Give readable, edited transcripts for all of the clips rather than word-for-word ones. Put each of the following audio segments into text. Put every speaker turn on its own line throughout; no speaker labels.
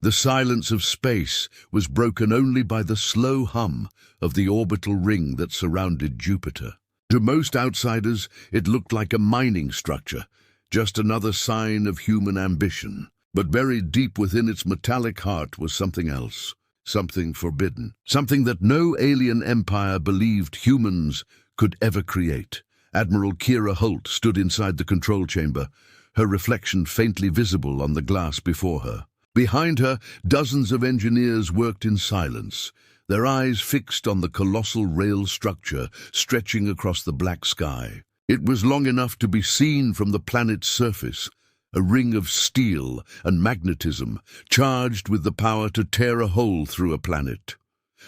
The silence of space was broken only by the slow hum of the orbital ring that surrounded Jupiter. To most outsiders, it looked like a mining structure, just another sign of human ambition. But buried deep within its metallic heart was something else, something forbidden, something that no alien empire believed humans could ever create. Admiral Kira Holt stood inside the control chamber, her reflection faintly visible on the glass before her. Behind her, dozens of engineers worked in silence, their eyes fixed on the colossal rail structure stretching across the black sky. It was long enough to be seen from the planet's surface, a ring of steel and magnetism, charged with the power to tear a hole through a planet.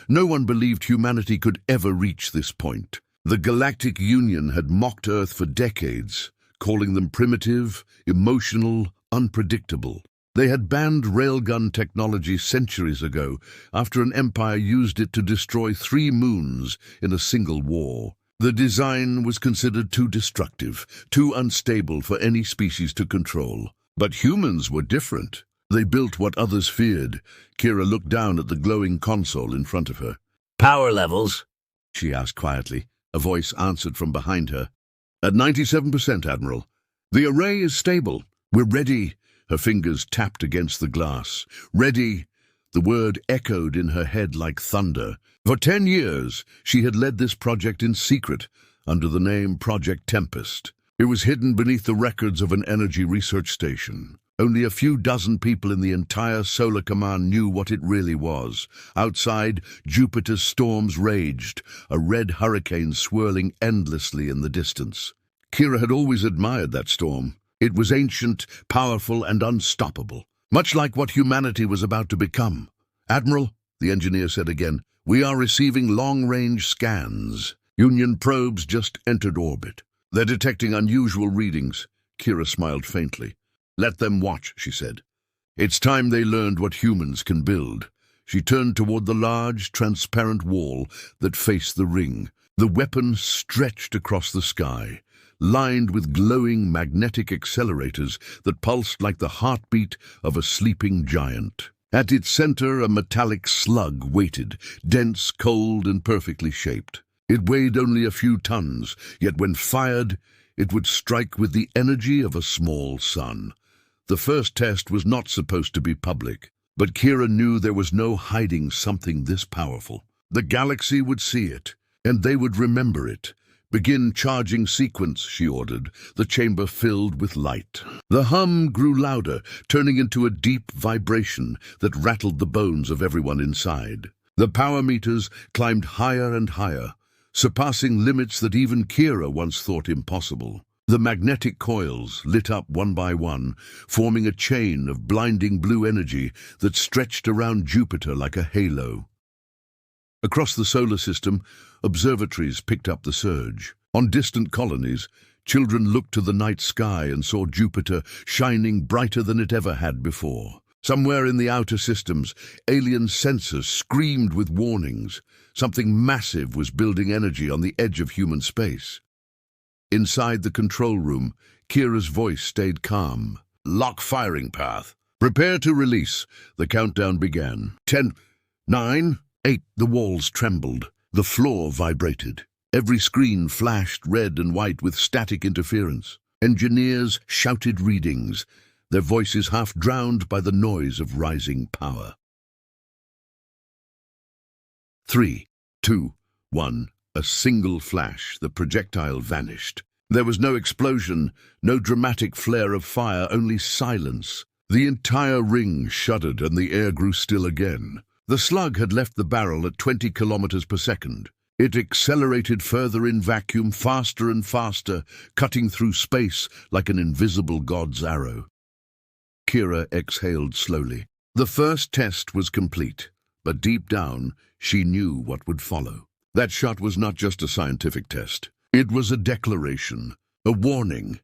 No one believed humanity could ever reach this point. The Galactic Union had mocked Earth for decades, calling them primitive, emotional, unpredictable. They had banned railgun technology centuries ago, after an empire used it to destroy 3 moons in a single war. The design was considered too destructive, too unstable for any species to control. But humans were different. They built what others feared. Kira looked down at the glowing console in front of her.
"Power levels?"
she asked quietly. A voice answered from behind her. "At 97%, Admiral. The array is stable. We're ready." Her fingers tapped against the glass. "Ready." The word echoed in her head like thunder. For 10 years, she had led this project in secret, under the name Project Tempest. It was hidden beneath the records of an energy research station. Only a few dozen people in the entire Solar Command knew what it really was. Outside, Jupiter's storms raged, a red hurricane swirling endlessly in the distance. Kira had always admired that storm. It was ancient, powerful, and unstoppable, much like what humanity was about to become. "Admiral," the engineer said again, "we are receiving long-range scans. Union probes just entered orbit. They're detecting unusual readings." Kira smiled faintly. "Let them watch," she said. "It's time they learned what humans can build." She turned toward the large, transparent wall that faced the ring. The weapon stretched across the sky, lined with glowing magnetic accelerators that pulsed like the heartbeat of a sleeping giant. At its center, a metallic slug waited, dense, cold, and perfectly shaped. It weighed only a few tons, yet when fired, it would strike with the energy of a small sun. The first test was not supposed to be public, but Kira knew there was no hiding something this powerful. The galaxy would see it, and they would remember it. "Begin charging sequence," she ordered, the chamber filled with light. The hum grew louder, turning into a deep vibration that rattled the bones of everyone inside. The power meters climbed higher and higher, surpassing limits that even Kira once thought impossible. The magnetic coils lit up one by one, forming a chain of blinding blue energy that stretched around Jupiter like a halo. Across the solar system, observatories picked up the surge. On distant colonies, children looked to the night sky and saw Jupiter shining brighter than it ever had before. Somewhere in the outer systems, alien sensors screamed with warnings. Something massive was building energy on the edge of human space. Inside the control room, Kira's voice stayed calm. "Lock firing path. Prepare to release." The countdown began. 10, 9, 8. The walls trembled. The floor vibrated. Every screen flashed red and white with static interference. Engineers shouted readings, their voices half drowned by the noise of rising power. 3, 2, 1. A single flash, the projectile vanished. There was no explosion, no dramatic flare of fire, only silence. The entire ring shuddered and the air grew still again. The slug had left the barrel at 20 kilometers per second. It accelerated further in vacuum, faster and faster, cutting through space like an invisible god's arrow. Kira exhaled slowly. The first test was complete, but deep down, she knew what would follow. That shot was not just a scientific test. It was a declaration, a warning.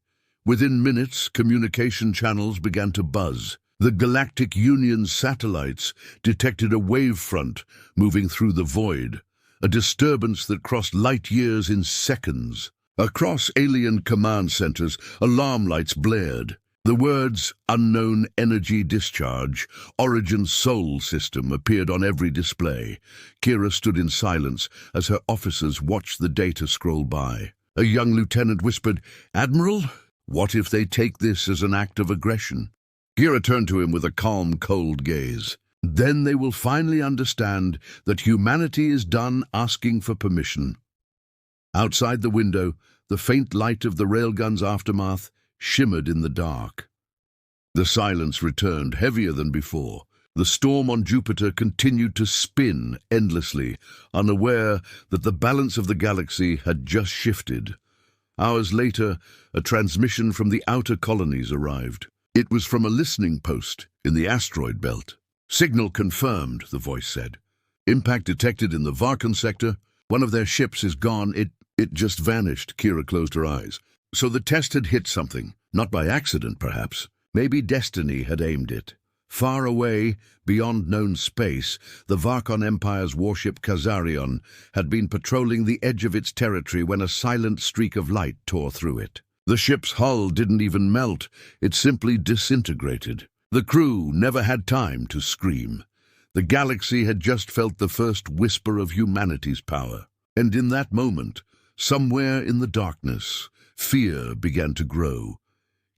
Within minutes, communication channels began to buzz. The Galactic Union's satellites detected a wave front moving through the void, a disturbance that crossed light years in seconds. Across alien command centers, alarm lights blared. The words unknown energy discharge, origin soul system appeared on every display. Kira stood in silence as her officers watched the data scroll by. A young lieutenant whispered, "Admiral, what if they take this as an act of aggression?" Kira turned to him with a calm, cold gaze. "Then they will finally understand that humanity is done asking for permission." Outside the window, the faint light of the railgun's aftermath shimmered in the dark. The silence returned, heavier than before. The storm on Jupiter continued to spin endlessly, unaware that the balance of the galaxy had just shifted. Hours later, a transmission from the outer colonies arrived. It was from a listening post in the asteroid belt. "Signal confirmed," the voice said. "Impact detected in the Varcon sector. One of their ships is gone. It just vanished." Kira closed her eyes. So the test had hit something, not by accident perhaps. Maybe destiny had aimed it. Far away, beyond known space, the Varcon Empire's warship Kazarion had been patrolling the edge of its territory when a silent streak of light tore through it. The ship's hull didn't even melt, it simply disintegrated. The crew never had time to scream. The galaxy had just felt the first whisper of humanity's power. And in that moment, somewhere in the darkness, fear began to grow.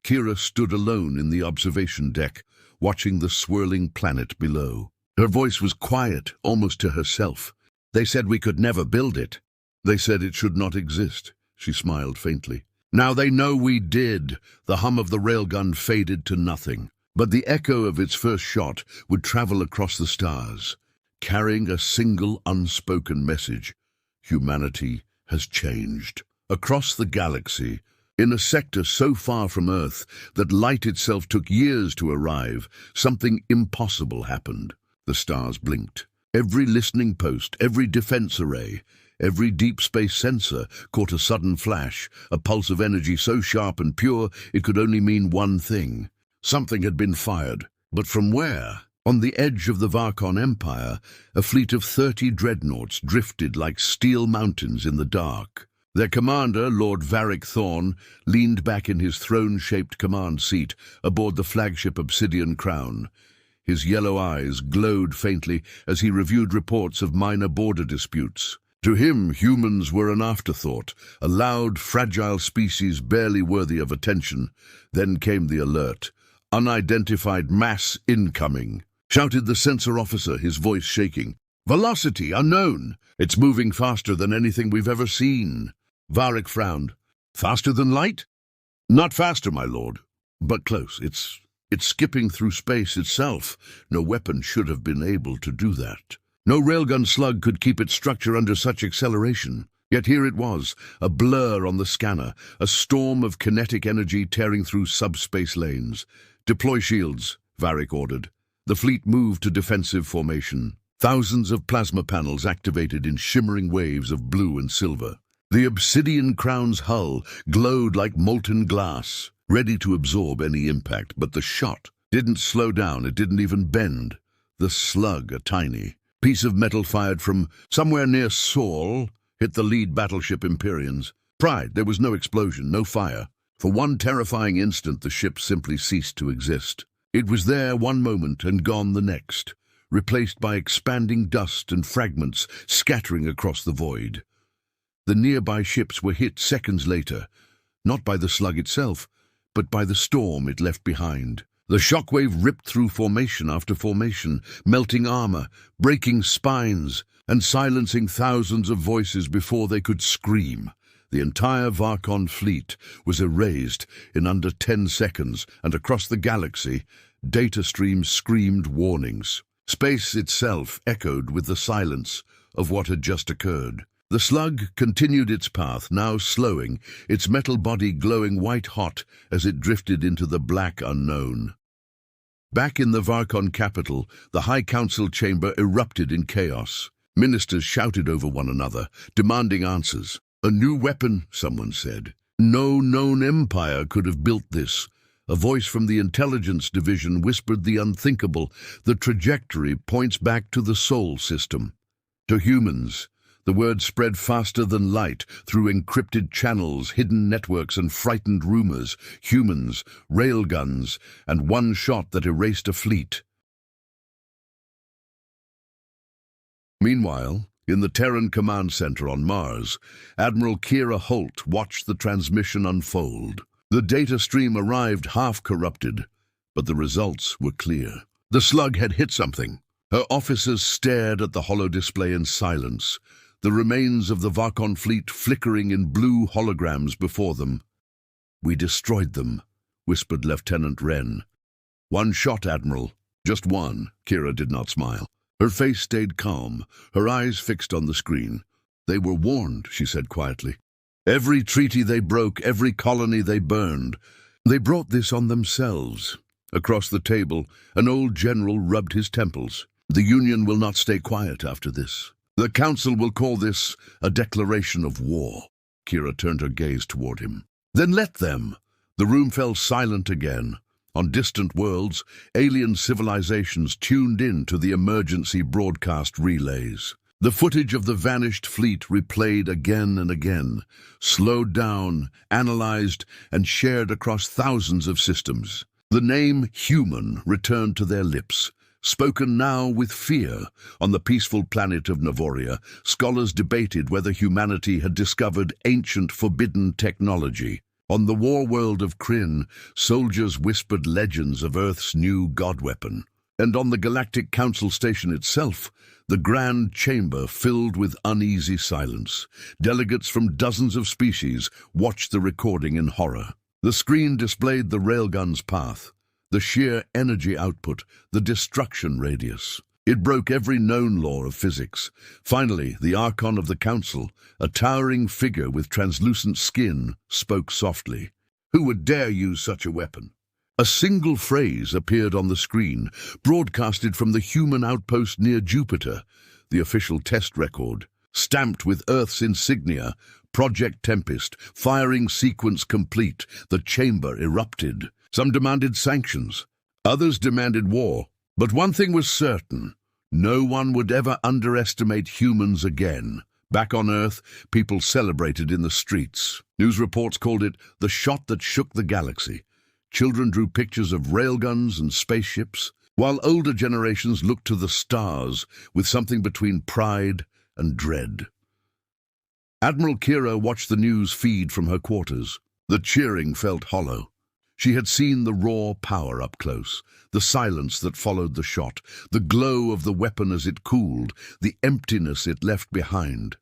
Kira stood alone in the observation deck, watching the swirling planet below. Her voice was quiet, almost to herself. "They said we could never build it. They said it should not exist." She smiled faintly. "Now they know we did." The hum of the railgun faded to nothing, but the echo of its first shot would travel across the stars, carrying a single unspoken message. Humanity has changed. Across the galaxy, in a sector so far from Earth that light itself took years to arrive, something impossible happened. The stars blinked. Every listening post, every defense array, every deep space sensor caught a sudden flash, a pulse of energy so sharp and pure it could only mean one thing. Something had been fired. But from where? On the edge of the Varcon Empire, a fleet of 30 dreadnoughts drifted like steel mountains in the dark. Their commander, Lord Varric Thorn, leaned back in his throne-shaped command seat aboard the flagship Obsidian Crown. His yellow eyes glowed faintly as he reviewed reports of minor border disputes. To him, humans were an afterthought, a loud, fragile species barely worthy of attention. Then came the alert. "Unidentified mass incoming," shouted the sensor officer, his voice shaking. "Velocity unknown. It's moving faster than anything we've ever seen." Varric frowned. "Faster than light?" "Not faster, my lord, but close. It's skipping through space itself. No weapon should have been able to do that. No railgun slug could keep its structure under such acceleration. Yet here it was, a blur on the scanner, a storm of kinetic energy tearing through subspace lanes. "Deploy shields," Varric ordered. The fleet moved to defensive formation. Thousands of plasma panels activated in shimmering waves of blue and silver. The Obsidian Crown's hull glowed like molten glass, ready to absorb any impact, but the shot didn't slow down, it didn't even bend. The slug, a tiny piece of metal fired from somewhere near Sol, hit the lead battleship Empyreans. Pride, there was no explosion, no fire. For one terrifying instant, the ship simply ceased to exist. It was there one moment and gone the next, replaced by expanding dust and fragments scattering across the void. The nearby ships were hit seconds later, not by the slug itself, but by the storm it left behind. The shockwave ripped through formation after formation, melting armor, breaking spines, and silencing thousands of voices before they could scream. The entire Varcon fleet was erased in under 10 seconds, and across the galaxy, data streams screamed warnings. Space itself echoed with the silence of what had just occurred. The slug continued its path, now slowing, its metal body glowing white-hot as it drifted into the black unknown. Back in the Varcon capital, the High Council chamber erupted in chaos. Ministers shouted over one another, demanding answers. "A new weapon," someone said. "No known empire could have built this." A voice from the intelligence division whispered the unthinkable. "The trajectory points back to the Sol system." To humans, The word spread faster than light, through encrypted channels, hidden networks, and frightened rumors. Humans, railguns, and one shot that erased a fleet. Meanwhile, in the Terran Command Center on Mars, Admiral Kira Holt watched the transmission unfold. The data stream arrived half-corrupted, but the results were clear. The slug had hit something. Her officers stared at the holodisplay in silence, the remains of the Varcon fleet flickering in blue holograms before them. "We destroyed them," whispered Lieutenant Wren. "One shot, Admiral. Just one." Kira did not smile. Her face stayed calm, her eyes fixed on the screen. "They were warned," she said quietly. "Every treaty they broke, every colony they burned. They brought this on themselves." Across the table, an old general rubbed his temples. "The Union will not stay quiet after this. The Council will call this a declaration of war." Kira turned her gaze toward him. "Then let them." The room fell silent again. On distant worlds, alien civilizations tuned in to the emergency broadcast relays. The footage of the vanished fleet replayed again and again, slowed down, analyzed, and shared across thousands of systems. The name human returned to their lips. Spoken now with fear, on the peaceful planet of Navoria, scholars debated whether humanity had discovered ancient forbidden technology. On the war world of Kryn, soldiers whispered legends of Earth's new god weapon. And on the Galactic Council station itself, the Grand Chamber filled with uneasy silence. Delegates from dozens of species watched the recording in horror. The screen displayed the railgun's path, the sheer energy output, the destruction radius. It broke every known law of physics. Finally, the Archon of the Council, a towering figure with translucent skin, spoke softly. "Who would dare use such a weapon?" A single phrase appeared on the screen, broadcasted from the human outpost near Jupiter, the official test record, stamped with Earth's insignia, Project Tempest, firing sequence complete. The chamber erupted. Some demanded sanctions. Others demanded war. But one thing was certain. No one would ever underestimate humans again. Back on Earth, people celebrated in the streets. News reports called it the shot that shook the galaxy. Children drew pictures of railguns and spaceships, while older generations looked to the stars with something between pride and dread. Admiral Kira watched the news feed from her quarters. The cheering felt hollow. She had seen the raw power up close, the silence that followed the shot, the glow of the weapon as it cooled, the emptiness it left behind.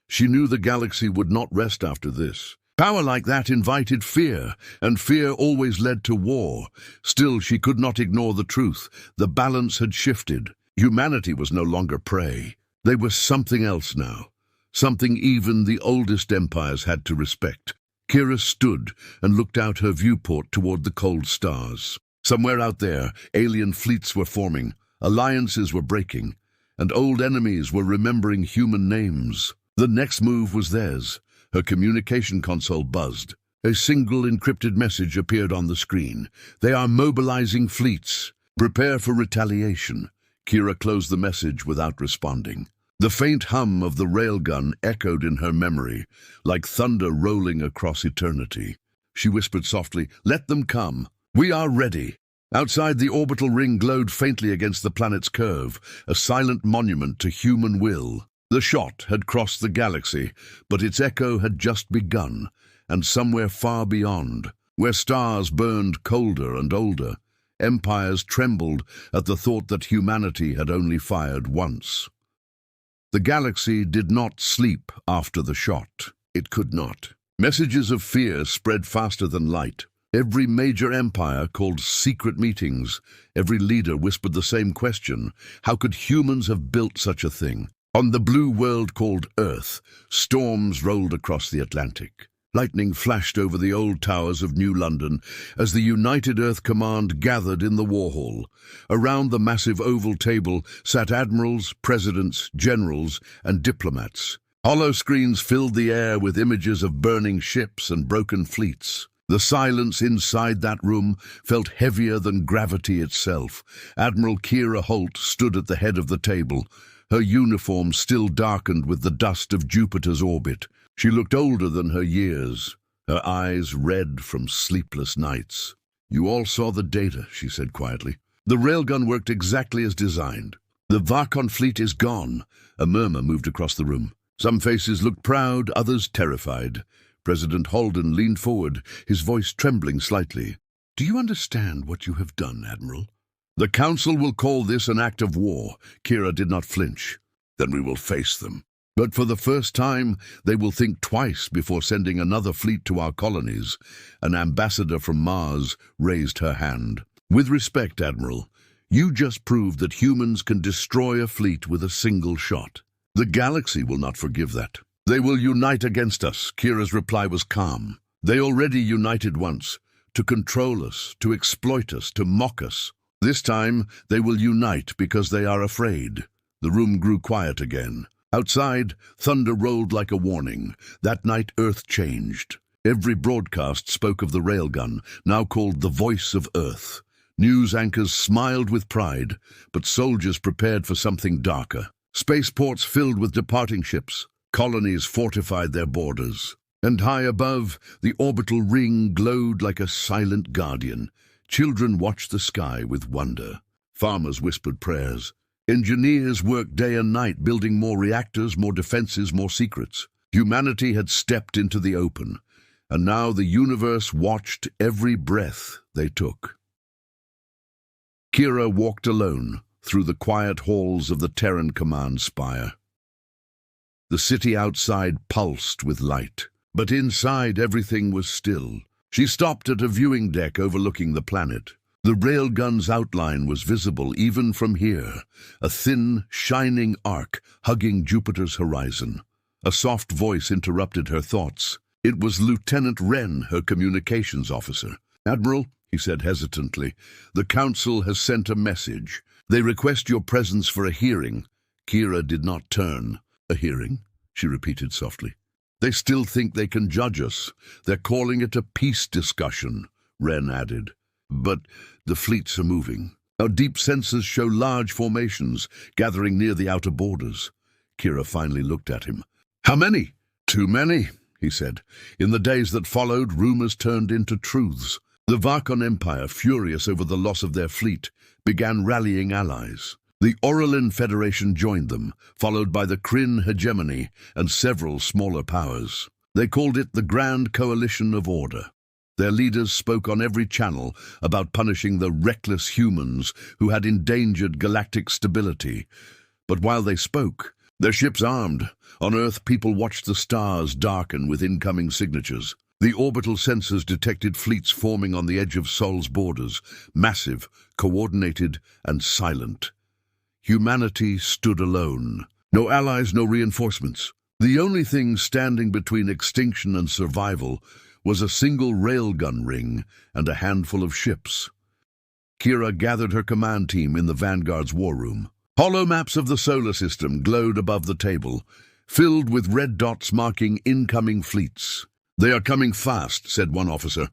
She knew the galaxy would not rest after this. Power like that invited fear, and fear always led to war. Still, she could not ignore the truth. The balance had shifted. Humanity was no longer prey. They were something else now, something even the oldest empires had to respect. Kira stood and looked out her viewport toward the cold stars. Somewhere out there, alien fleets were forming, alliances were breaking, and old enemies were remembering human names. The next move was theirs. Her communication console buzzed. A single encrypted message appeared on the screen. "They are mobilizing fleets. Prepare for retaliation." Kira closed the message without responding. The faint hum of the railgun echoed in her memory, like thunder rolling across eternity. She whispered softly, "Let them come. We are ready." Outside, the orbital ring glowed faintly against the planet's curve, a silent monument to human will. The shot had crossed the galaxy, but its echo had just begun, and somewhere far beyond, where stars burned colder and older, empires trembled at the thought that humanity had only fired once. The galaxy did not sleep after the shot. It could not. Messages of fear spread faster than light. Every major empire called secret meetings. Every leader whispered the same question. How could humans have built such a thing? On the blue world called Earth, storms rolled across the Atlantic. Lightning flashed over the old towers of New London as the United Earth Command gathered in the war hall. Around the massive oval table sat admirals, presidents, generals, and diplomats. Hollow screens filled the air with images of burning ships and broken fleets. The silence inside that room felt heavier than gravity itself. Admiral Kira Holt stood at the head of the table, her uniform still darkened with the dust of Jupiter's orbit. She looked older than her years, her eyes red from sleepless nights. "You all saw the data," she said quietly. "The railgun worked exactly as designed. The Varcon fleet is gone." A murmur moved across the room. Some faces looked proud, others terrified. President Holden leaned forward, his voice trembling slightly. "Do you understand what you have done, Admiral? The Council will call this an act of war." Kira did not flinch. "Then we will face them. But for the first time, they will think twice before sending another fleet to our colonies." An ambassador from Mars raised her hand. "With respect, Admiral, you just proved that humans can destroy a fleet with a single shot. The galaxy will not forgive that. They will unite against us." Kira's reply was calm. "They already united once, to control us, to exploit us, to mock us. This time, they will unite because they are afraid." The room grew quiet again. Outside, thunder rolled like a warning. That night, Earth changed. Every broadcast spoke of the railgun, now called the voice of Earth. News anchors smiled with pride, but soldiers prepared for something darker. Spaceports filled with departing ships. Colonies fortified their borders. And high above, the orbital ring glowed like a silent guardian. Children watched the sky with wonder. Farmers whispered prayers. Engineers worked day and night, building more reactors, more defenses, more secrets. Humanity had stepped into the open, and now the universe watched every breath they took. Kira walked alone through the quiet halls of the Terran Command Spire. The city outside pulsed with light, but inside everything was still. She stopped at a viewing deck overlooking the planet. The railgun's outline was visible even from here, a thin, shining arc hugging Jupiter's horizon. A soft voice interrupted her thoughts. It was Lieutenant Wren, her communications officer. "Admiral," he said hesitantly, "the Council has sent a message. They request your presence for a hearing." Kira did not turn. "A hearing?" she repeated softly. "They still think they can judge us. They're calling it a peace discussion," Wren added. "But the fleets are moving. Our deep sensors show large formations gathering near the outer borders." Kira finally looked at him. "How many?" "Too many," he said. In the days that followed, rumors turned into truths. The Varcon Empire, furious over the loss of their fleet, began rallying allies. The Oralin Federation joined them, followed by the Kryn hegemony and several smaller powers. They called it the Grand Coalition of Order. Their leaders spoke on every channel about punishing the reckless humans who had endangered galactic stability. But while they spoke, their ships armed. On Earth, people watched the stars darken with incoming signatures. The orbital sensors detected fleets forming on the edge of Sol's borders, massive, coordinated, and silent. Humanity stood alone. No allies, no reinforcements. The only thing standing between extinction and survival was a single railgun ring and a handful of ships. Kira gathered her command team in the Vanguard's war room. Hollow maps of the solar system glowed above the table, filled with red dots marking incoming fleets. "They are coming fast," said one officer.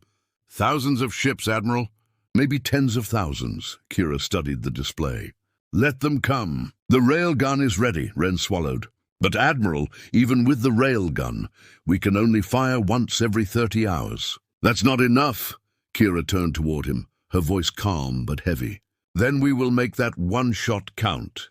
"Thousands of ships, Admiral." "Maybe tens of thousands." Kira studied the display. "Let them come. The railgun is ready," Wren swallowed. "But Admiral, even with the railgun, we can only fire once every 30 hours. "That's not enough." Kira turned toward him, her voice calm but heavy. "Then we will make that one shot count."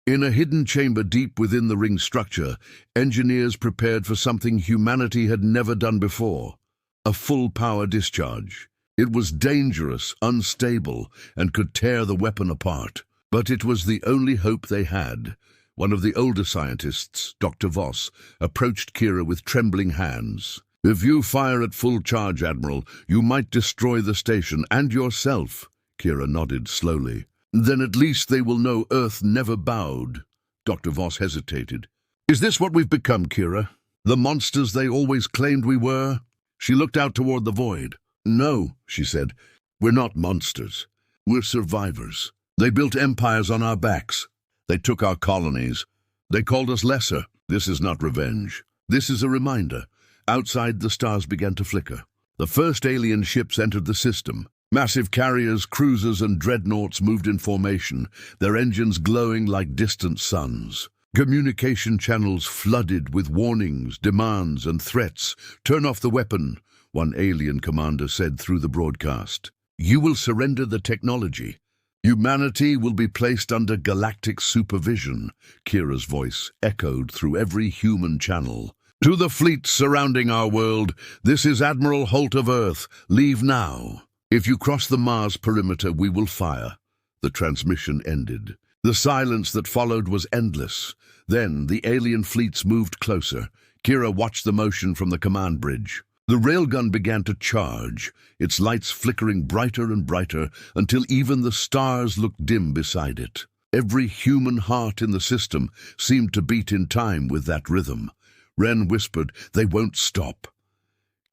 In a hidden chamber deep within the ring structure, engineers prepared for something humanity had never done before: a full-power discharge. It was dangerous, unstable, and could tear the weapon apart. But it was the only hope they had. One of the older scientists, Dr. Voss, approached Kira with trembling hands. "If you fire at full charge, Admiral, you might destroy the station and yourself." Kira nodded slowly. "Then at least they will know Earth never bowed." Dr. Voss hesitated. "Is this what we've become, Kira? The monsters they always claimed we were?" She looked out toward the void. "No," she said. "We're not monsters. We're survivors. They built empires on our backs. They took our colonies. They called us lesser. This is not revenge. This is a reminder." Outside, the stars began to flicker. The first alien ships entered the system. Massive carriers, cruisers, and dreadnoughts moved in formation, their engines glowing like distant suns. Communication channels flooded with warnings, demands, and threats. "Turn off the weapon," one alien commander said through the broadcast. "You will surrender the technology. Humanity will be placed under galactic supervision," Kira's voice echoed through every human channel. "To the fleets surrounding our world, this is Admiral Holt of Earth. Leave now. If you cross the Mars perimeter, we will fire." The transmission ended. The silence that followed was endless. Then the alien fleets moved closer. Kira watched the motion from the command bridge. The railgun began to charge, its lights flickering brighter and brighter until even the stars looked dim beside it. Every human heart in the system seemed to beat in time with that rhythm. Ren whispered, "They won't stop."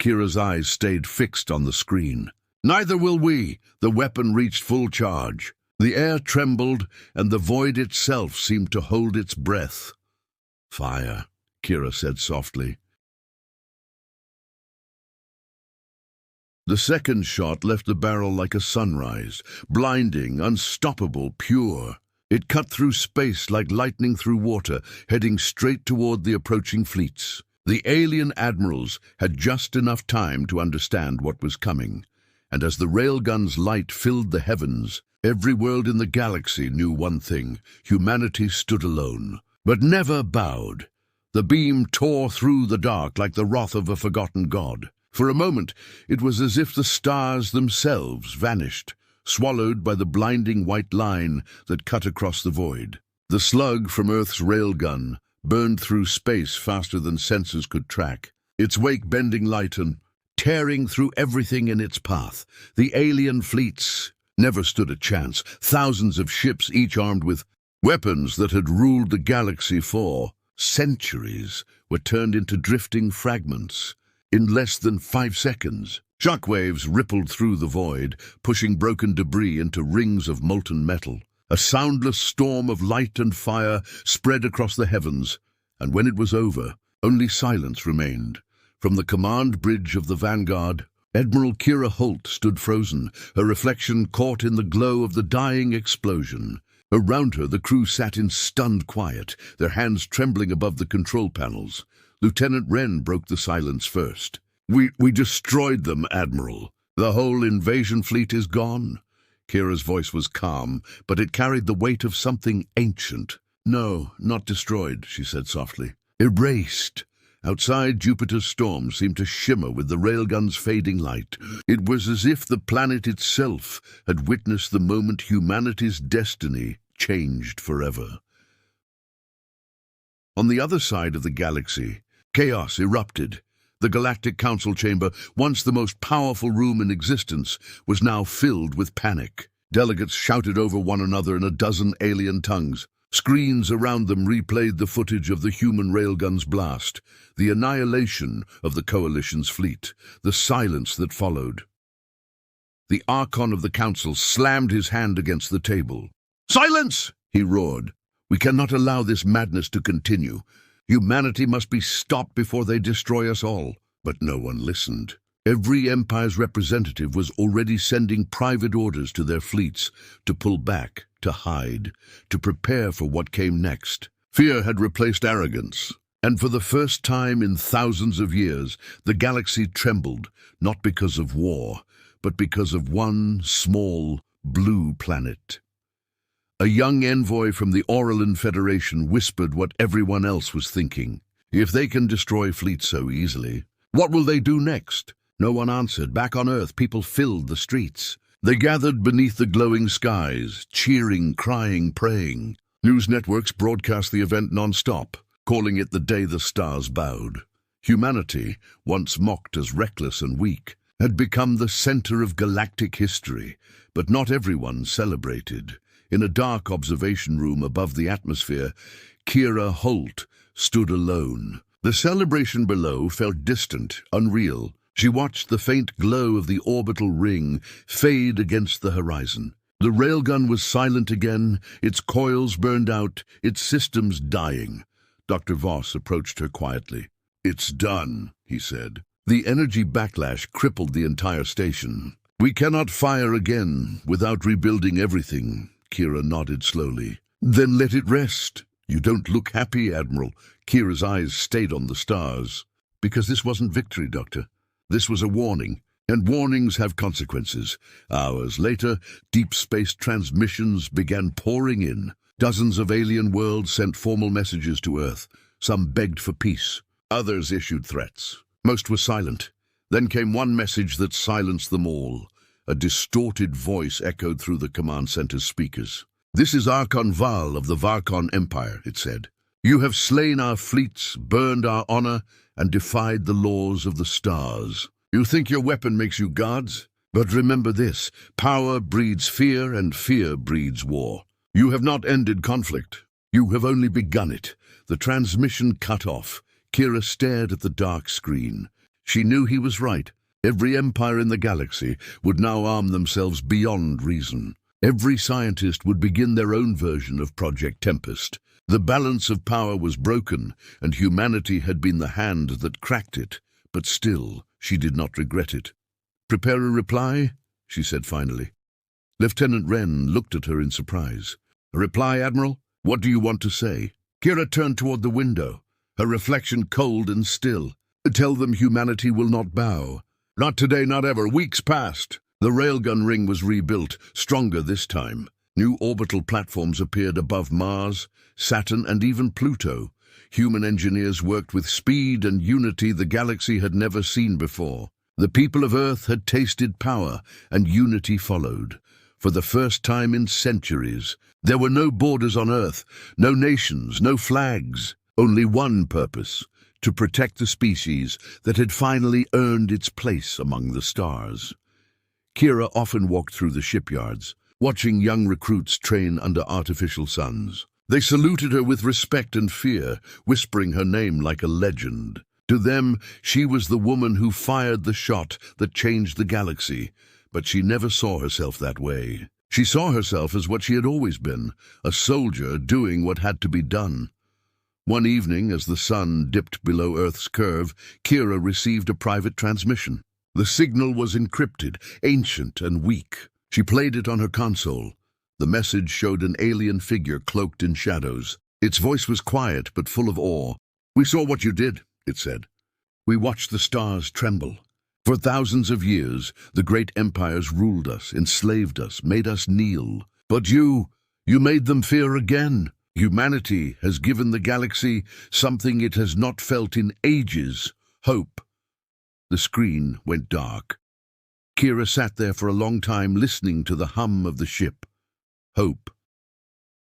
Kira's eyes stayed fixed on the screen. "Neither will we." The weapon reached full charge. The air trembled, and the void itself seemed to hold its breath. "Fire," Kira said softly. The second shot left the barrel like a sunrise, blinding, unstoppable, pure. It cut through space like lightning through water, heading straight toward the approaching fleets. The alien admirals had just enough time to understand what was coming, and as the railgun's light filled the heavens, every world in the galaxy knew one thing: humanity stood alone, but never bowed. The beam tore through the dark like the wrath of a forgotten god. For a moment, it was as if the stars themselves vanished, swallowed by the blinding white line that cut across the void. The slug from Earth's railgun burned through space faster than sensors could track, its wake bending light and tearing through everything in its path. The alien fleets never stood a chance. Thousands of ships, each armed with weapons that had ruled the galaxy for centuries, were turned into drifting fragments. In less than 5 seconds, shockwaves rippled through the void, pushing broken debris into rings of molten metal. A soundless storm of light and fire spread across the heavens, and when it was over, only silence remained. From the command bridge of the Vanguard, Admiral Kira Holt stood frozen, her reflection caught in the glow of the dying explosion. Around her, the crew sat in stunned quiet, their hands trembling above the control panels. Lieutenant Wren broke the silence first. We destroyed them, Admiral. The whole invasion fleet is gone." Kira's voice was calm, but it carried the weight of something ancient. "No, not destroyed," she said softly. "Erased." Outside, Jupiter's storm seemed to shimmer with the railgun's fading light. It was as if the planet itself had witnessed the moment humanity's destiny changed forever. On the other side of the galaxy, chaos erupted. The Galactic Council chamber, once the most powerful room in existence, was now filled with panic. Delegates shouted over one another in a dozen alien tongues. Screens around them replayed the footage of the Human Railgun's blast, the annihilation of the Coalition's fleet, the silence that followed. The Archon of the Council slammed his hand against the table. "Silence!" he roared. "We cannot allow this madness to continue. Humanity must be stopped before they destroy us all." But no one listened. Every Empire's representative was already sending private orders to their fleets to pull back, to hide, to prepare for what came next. Fear had replaced arrogance, and for the first time in thousands of years, the galaxy trembled, not because of war, but because of one small, blue planet. A young envoy from the Aurelin Federation whispered what everyone else was thinking. If they can destroy fleets so easily, what will they do next? No one answered. Back on Earth, people filled the streets. They gathered beneath the glowing skies, cheering, crying, praying. News networks broadcast the event non-stop, calling it the day the stars bowed. Humanity, once mocked as reckless and weak, had become the center of galactic history, but not everyone celebrated. In a dark observation room above the atmosphere, Kira Holt stood alone. The celebration below felt distant, unreal. She watched the faint glow of the orbital ring fade against the horizon. The railgun was silent again, its coils burned out, its systems dying. Dr. Voss approached her quietly. "It's done," he said. The energy backlash crippled the entire station. We cannot fire again without rebuilding everything, Kira nodded slowly. Then let it rest. You don't look happy, Admiral. Kira's eyes stayed on the stars. Because this wasn't victory, Doctor. This was a warning, and warnings have consequences. Hours later, deep space transmissions began pouring in. Dozens of alien worlds sent formal messages to Earth. Some begged for peace. Others issued threats. Most were silent. Then came one message that silenced them all. A distorted voice echoed through the command center's speakers. This is Archon Val of the Varcon Empire, it said. You have slain our fleets, burned our honor, and defied the laws of the stars. You think your weapon makes you gods? But remember this, power breeds fear and fear breeds war. You have not ended conflict. You have only begun it. The transmission cut off. Kira stared at the dark screen. She knew he was right. Every empire in the galaxy would now arm themselves beyond reason. Every scientist would begin their own version of Project Tempest. The balance of power was broken, and humanity had been the hand that cracked it. But still, she did not regret it. Prepare a reply, she said finally. Lieutenant Wren looked at her in surprise. A reply, Admiral? What do you want to say? Kira turned toward the window, her reflection cold and still. Tell them humanity will not bow. Not today, not ever. Weeks passed. The railgun ring was rebuilt, stronger this time. New orbital platforms appeared above Mars, Saturn, and even Pluto. Human engineers worked with speed and unity the galaxy had never seen before. The people of Earth had tasted power, and unity followed. For the first time in centuries, there were no borders on Earth, no nations, no flags. Only one purpose, to protect the species that had finally earned its place among the stars. Kira often walked through the shipyards, watching young recruits train under artificial suns. They saluted her with respect and fear, whispering her name like a legend. To them, she was the woman who fired the shot that changed the galaxy, but she never saw herself that way. She saw herself as what she had always been, a soldier doing what had to be done. One evening, as the sun dipped below Earth's curve, Kira received a private transmission. The signal was encrypted, ancient and weak. She played it on her console. The message showed an alien figure cloaked in shadows. Its voice was quiet but full of awe. We saw what you did, it said. We watched the stars tremble. For thousands of years, the great empires ruled us, enslaved us, made us kneel. But you made them fear again. Humanity has given the galaxy something it has not felt in ages, hope. The screen went dark. Kira sat there for a long time listening to the hum of the ship. Hope.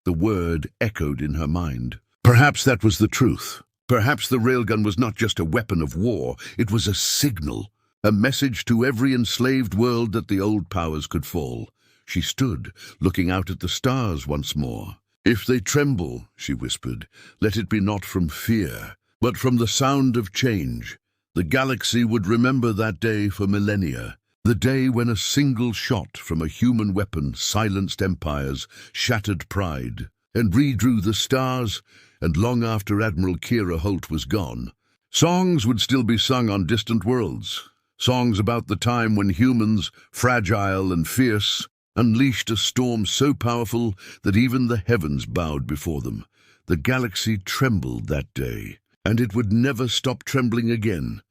The word echoed in her mind. Perhaps that was the truth. Perhaps the railgun was not just a weapon of war, it was a signal, a message to every enslaved world that the old powers could fall. She stood, looking out at the stars once more. If they tremble, she whispered, let it be not from fear, but from the sound of change. The galaxy would remember that day for millennia, the day when a single shot from a human weapon silenced empires, shattered pride, and redrew the stars, and long after Admiral Kira Holt was gone, songs would still be sung on distant worlds, songs about the time when humans, fragile and fierce, unleashed a storm so powerful that even the heavens bowed before them. The galaxy trembled that day, and it would never stop trembling again.